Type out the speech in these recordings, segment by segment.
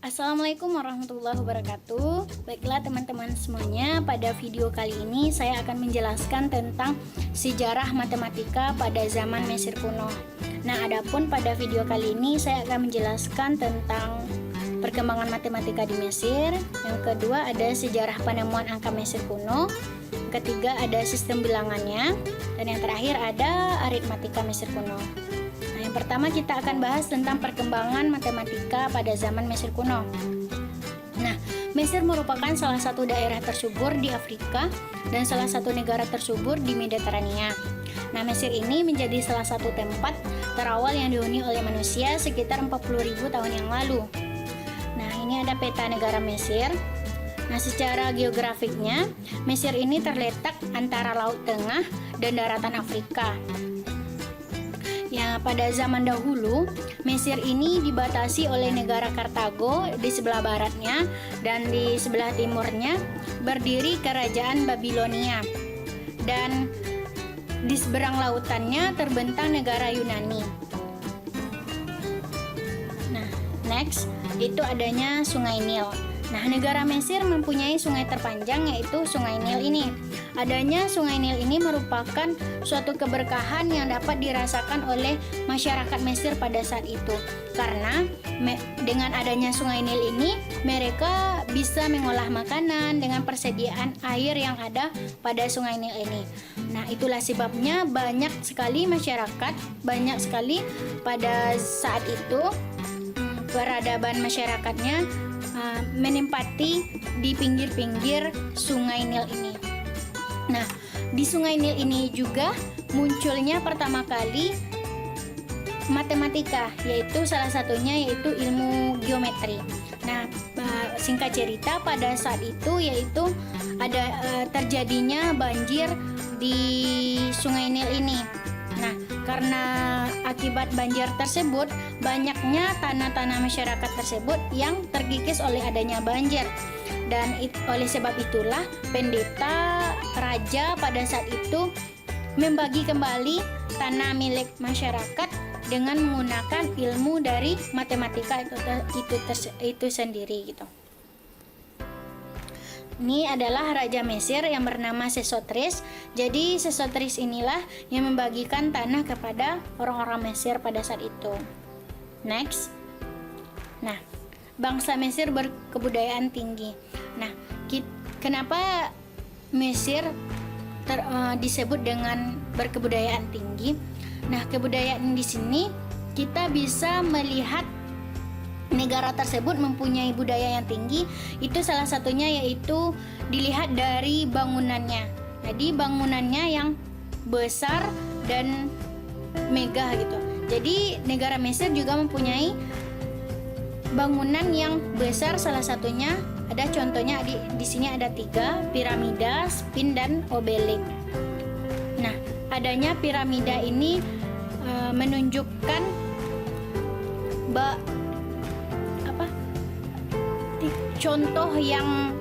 Assalamualaikum warahmatullahi wabarakatuh. Baiklah teman-teman semuanya, pada video kali ini saya akan menjelaskan tentang sejarah matematika pada zaman Mesir kuno. Nah, adapun pada video kali ini saya akan menjelaskan tentang perkembangan matematika di Mesir. Yang kedua ada sejarah penemuan angka Mesir kuno. Yang ketiga ada sistem bilangannya. Dan yang terakhir ada aritmatika Mesir kuno. Yang pertama kita akan bahas tentang perkembangan matematika pada zaman Mesir kuno. Nah, Mesir merupakan salah satu daerah tersubur di Afrika dan salah satu negara tersubur di Mediterania. Nah, Mesir ini menjadi salah satu tempat terawal yang dihuni oleh manusia sekitar 40.000 tahun yang lalu. Nah, ini ada peta negara Mesir. Nah, secara geografiknya, Mesir ini terletak antara Laut Tengah dan daratan Afrika. Ya, pada zaman dahulu, Mesir ini dibatasi oleh negara Kartago di sebelah baratnya dan di sebelah timurnya berdiri kerajaan Babilonia. Dan di seberang lautannya terbentang negara Yunani. Nah, next itu adanya Sungai Nil. Nah, negara Mesir mempunyai sungai terpanjang yaitu Sungai Nil ini. Adanya Sungai Nil ini merupakan suatu keberkahan yang dapat dirasakan oleh masyarakat Mesir pada saat itu. Karena dengan adanya Sungai Nil ini, mereka bisa mengolah makanan dengan persediaan air yang ada pada Sungai Nil ini. Nah, itulah sebabnya banyak sekali masyarakat, banyak sekali pada saat itu peradaban masyarakatnya menempati di pinggir-pinggir Sungai Nil ini. Nah, di Sungai Nil ini juga munculnya pertama kali matematika, yaitu salah satunya yaitu ilmu geometri. Nah, singkat cerita pada saat itu yaitu ada terjadinya banjir di Sungai Nil ini. Nah, karena akibat banjir tersebut, banyaknya tanah-tanah masyarakat tersebut yang terkikis oleh adanya banjir. Dan oleh sebab itulah pendeta raja pada saat itu membagi kembali tanah milik masyarakat dengan menggunakan ilmu dari matematika itu sendiri gitu. Ini adalah Raja Mesir yang bernama Sesostris. Jadi Sesostris inilah yang membagikan tanah kepada orang-orang Mesir pada saat itu. Next. Nah, bangsa Mesir berkebudayaan tinggi. Nah, kenapa Mesir disebut dengan berkebudayaan tinggi? Nah, kebudayaan di sini kita bisa melihat negara tersebut mempunyai budaya yang tinggi. Itu salah satunya yaitu dilihat dari bangunannya. Jadi bangunannya yang besar dan megah gitu. Jadi negara Mesir juga mempunyai bangunan yang besar, salah satunya ada contohnya di sini ada 3, piramida, sphin dan obelik. Nah, adanya piramida ini menunjukkan contoh yang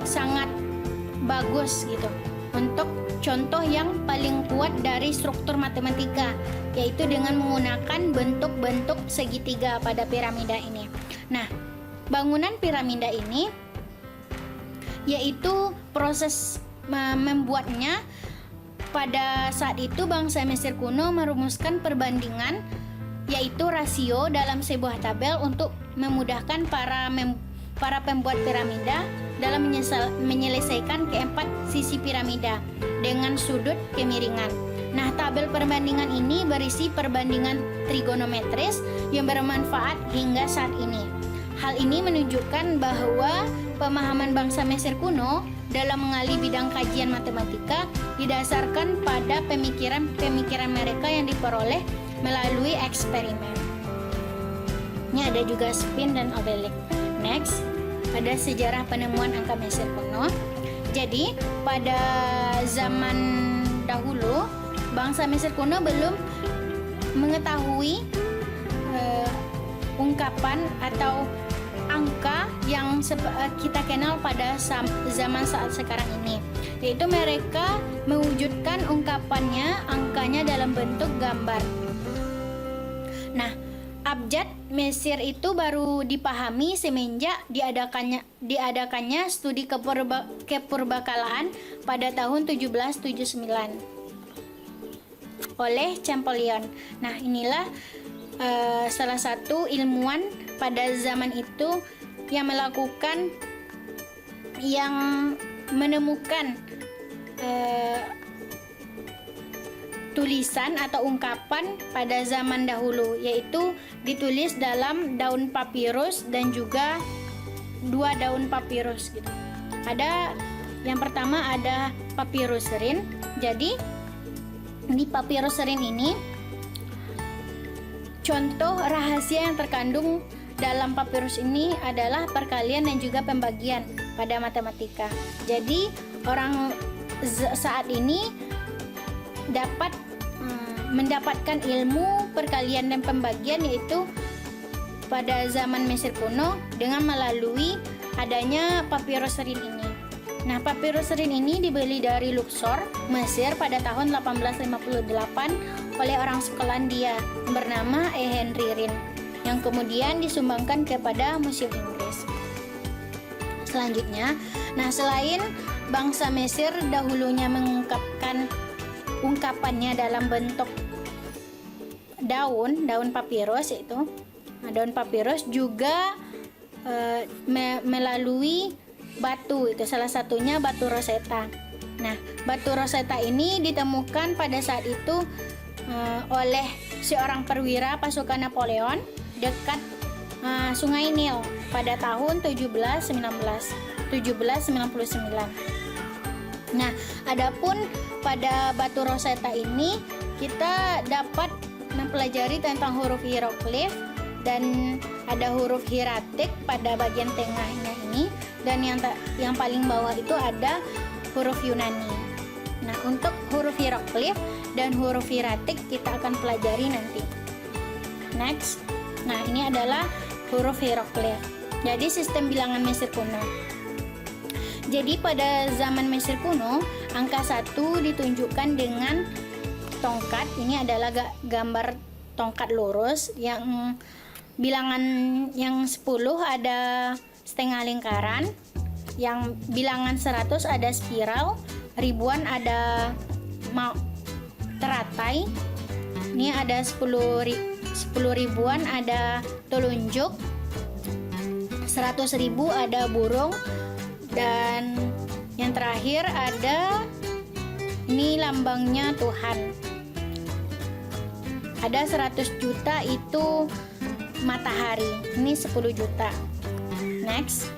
sangat bagus gitu, untuk contoh yang paling kuat dari struktur matematika, yaitu dengan menggunakan bentuk-bentuk segitiga pada piramida ini. Nah, bangunan piramida ini yaitu proses membuatnya pada saat itu bangsa Mesir kuno merumuskan perbandingan, yaitu rasio dalam sebuah tabel untuk memudahkan para pembuat piramida dalam menyelesaikan keempat sisi piramida dengan sudut kemiringan. Nah, tabel perbandingan ini berisi perbandingan trigonometris yang bermanfaat hingga saat ini. Hal ini menunjukkan bahwa pemahaman bangsa Mesir kuno dalam mengali bidang kajian matematika didasarkan pada pemikiran mereka yang diperoleh melalui eksperimen. Ini ada juga sphin dan obelik. Next, ada sejarah penemuan angka Mesir kuno. Jadi, pada zaman dahulu, bangsa Mesir kuno belum mengetahui ungkapan atau angka yang kita kenal pada zaman saat sekarang ini. yaitu mereka mewujudkan ungkapannya, angkanya dalam bentuk gambar. Nah, abjad Mesir itu baru dipahami semenjak diadakannya studi kepurbakalaan pada tahun 1779 oleh Champollion. Nah, inilah salah satu ilmuwan pada zaman itu yang menemukan tulisan atau ungkapan pada zaman dahulu, yaitu ditulis dalam daun papirus dan juga 2 daun papirus gitu. Ada yang pertama ada papirus serin. Jadi di papirus serin ini contoh rahasia yang terkandung dalam papirus ini adalah perkalian dan juga pembagian pada matematika. Jadi orang saat ini dapat mendapatkan ilmu perkalian dan pembagian, yaitu pada zaman Mesir kuno dengan melalui adanya papirus serin ini. Nah, papirus serin ini dibeli dari Luxor, Mesir pada tahun 1858 oleh orang Skotlandia bernama E. Henry Rhyn, yang kemudian disumbangkan kepada Museum Inggris. Selanjutnya, selain bangsa Mesir dahulunya mengungkapkan ungkapannya dalam bentuk daun papirus, yaitu daun papirus juga melalui batu, itu salah satunya batu Rosetta. Nah, batu Rosetta ini ditemukan pada saat itu oleh seorang perwira pasukan Napoleon dekat Sungai Nil pada tahun 1799. Nah, adapun pada batu Rosetta ini kita dapat mempelajari tentang huruf hieroglif dan ada huruf hieratik pada bagian tengahnya ini, dan yang paling bawah itu ada huruf Yunani. Nah, untuk huruf hieroglif dan huruf hieratik kita akan pelajari nanti. Next. Nah, ini adalah huruf hieroglif. Jadi sistem bilangan Mesir kuno. Jadi pada zaman Mesir kuno, angka 1 ditunjukkan dengan tongkat. Ini adalah gambar tongkat lurus. Yang bilangan yang 10 ada setengah lingkaran. Yang bilangan 100 ada spiral. Ribuan ada teratai. Ini ada 10 ribuan ada telunjuk. 100.000 ada burung. Dan yang terakhir ada ini lambangnya Tuhan. Ada 100 juta itu matahari. Ini 10 juta. Next.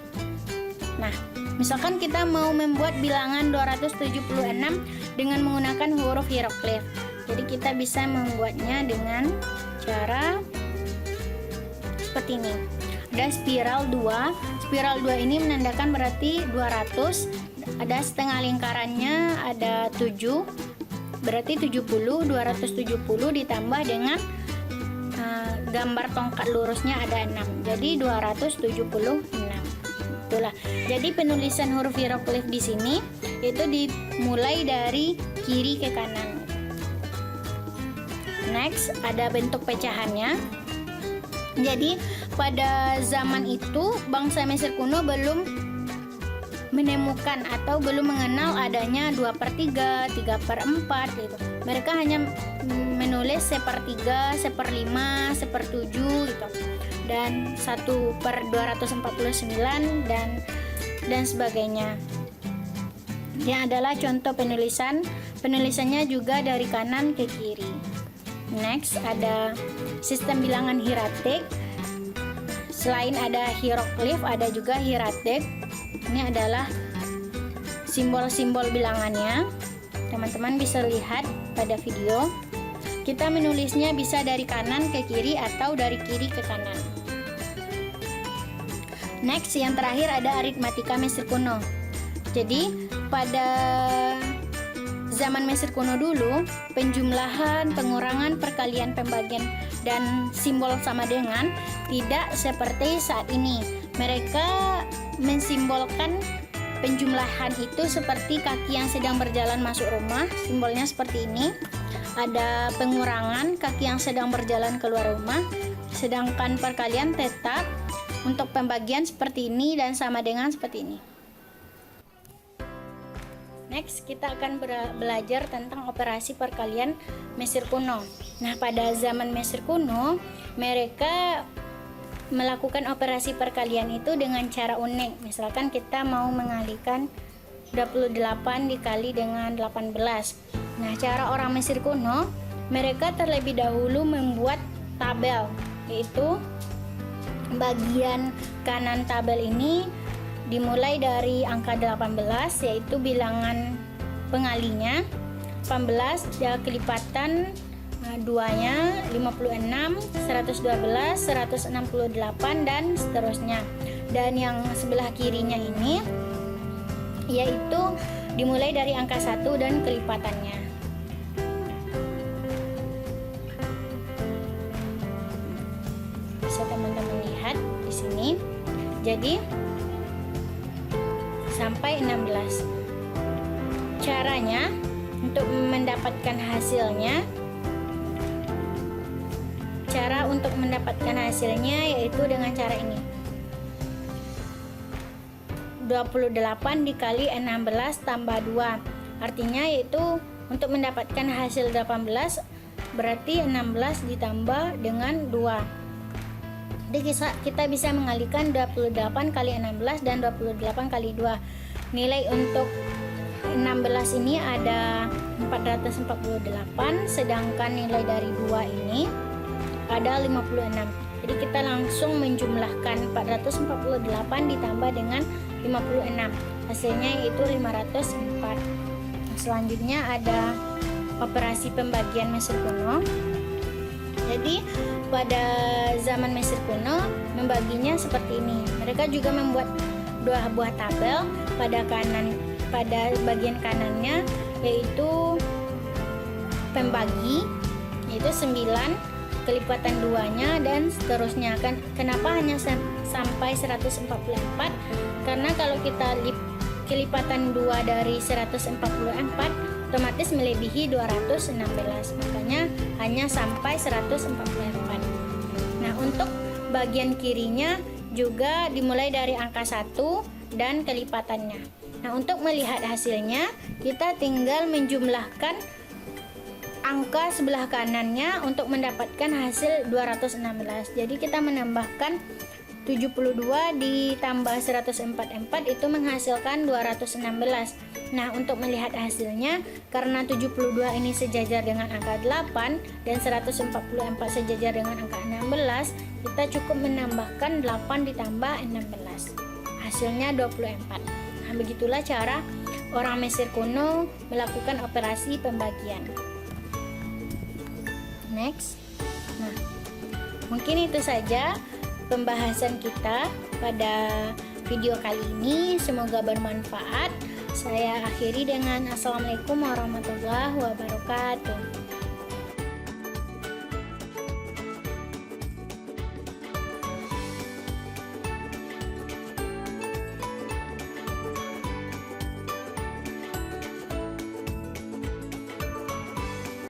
Nah, misalkan kita mau membuat bilangan 276 dengan menggunakan huruf hieroglif. Jadi kita bisa membuatnya dengan cara seperti ini. Ada spiral 2. Spiral 2 ini menandakan berarti 200. Ada setengah lingkarannya ada 7. Berarti 70. 270 ditambah dengan gambar tongkat lurusnya ada 6. Jadi 276. Itulah. Jadi penulisan huruf hieroglif di sini itu dimulai dari kiri ke kanan. Next, ada bentuk pecahannya. Jadi pada zaman itu bangsa Mesir kuno belum menemukan atau belum mengenal adanya 2/3, 3/4 gitu. Mereka hanya menulis 1/3, 1/5, 1/7 gitu. Dan 1/249 dan sebagainya. Ini adalah contoh penulisan. Penulisannya juga dari kanan ke kiri. Next, ada sistem bilangan hieratik. Selain ada hieroglif, ada juga hieratik. Ini adalah simbol-simbol bilangannya. Teman-teman bisa lihat pada video. Kita menulisnya bisa dari kanan ke kiri atau dari kiri ke kanan. Next, yang terakhir ada aritmatika Mesir kuno. Jadi, pada zaman Mesir kuno dulu, penjumlahan, pengurangan, perkalian, pembagian, dan simbol sama dengan tidak seperti saat ini. Mereka mensimbolkan penjumlahan itu seperti kaki yang sedang berjalan masuk rumah, simbolnya seperti ini. Ada pengurangan kaki yang sedang berjalan keluar rumah, sedangkan perkalian tetap untuk pembagian seperti ini dan sama dengan seperti ini. Next, kita akan belajar tentang operasi perkalian Mesir kuno. Nah, pada zaman Mesir kuno, mereka melakukan operasi perkalian itu dengan cara unik. Misalkan kita mau mengalihkan 28 dikali dengan 18. Nah, cara orang Mesir kuno, mereka terlebih dahulu membuat tabel, yaitu bagian kanan tabel ini dimulai dari angka 18, yaitu bilangan pengalinya 18, ya kelipatan duanya 56, 112, 168 dan seterusnya. Dan yang sebelah kirinya ini yaitu dimulai dari angka 1 dan kelipatannya. Bisa teman-teman lihat di sini. Jadi sampai 16. Caranya untuk mendapatkan hasilnya, cara untuk mendapatkan hasilnya yaitu dengan cara ini. 28 dikali 16 tambah 2. Artinya yaitu untuk mendapatkan hasil 18 berarti 16 ditambah dengan 2. Jadi kita bisa mengalihkan 28 kali 16 dan 28 kali 2. Nilai untuk 16 ini ada 448, sedangkan nilai dari 2 ini ada 56. Jadi kita langsung menjumlahkan 448 ditambah dengan 56. Hasilnya yaitu 504. Selanjutnya ada operasi pembagian Mesir kuno. Jadi pada zaman Mesir kuno membaginya seperti ini. Mereka juga membuat dua buah tabel pada bagian kanannya yaitu pembagi, yaitu 9, kelipatan 2-nya dan seterusnya. Kenapa hanya sampai 144? Karena kalau kita kelipatan 2 dari 144 otomatis melebihi 216, makanya hanya sampai 144. Nah, untuk bagian kirinya juga dimulai dari angka 1 dan kelipatannya. Nah, untuk melihat hasilnya kita tinggal menjumlahkan angka sebelah kanannya untuk mendapatkan hasil 216. Jadi kita menambahkan 72 ditambah 144 itu menghasilkan 216. Nah, untuk melihat hasilnya, karena 72 ini sejajar dengan angka 8 dan 144 sejajar dengan angka 16, kita cukup menambahkan 8 ditambah 16. Hasilnya 24. Nah, begitulah cara orang Mesir kuno melakukan operasi pembagian. Next. Nah, mungkin itu saja pembahasan kita pada video kali ini. Semoga bermanfaat. Saya akhiri dengan Assalamualaikum warahmatullahi wabarakatuh.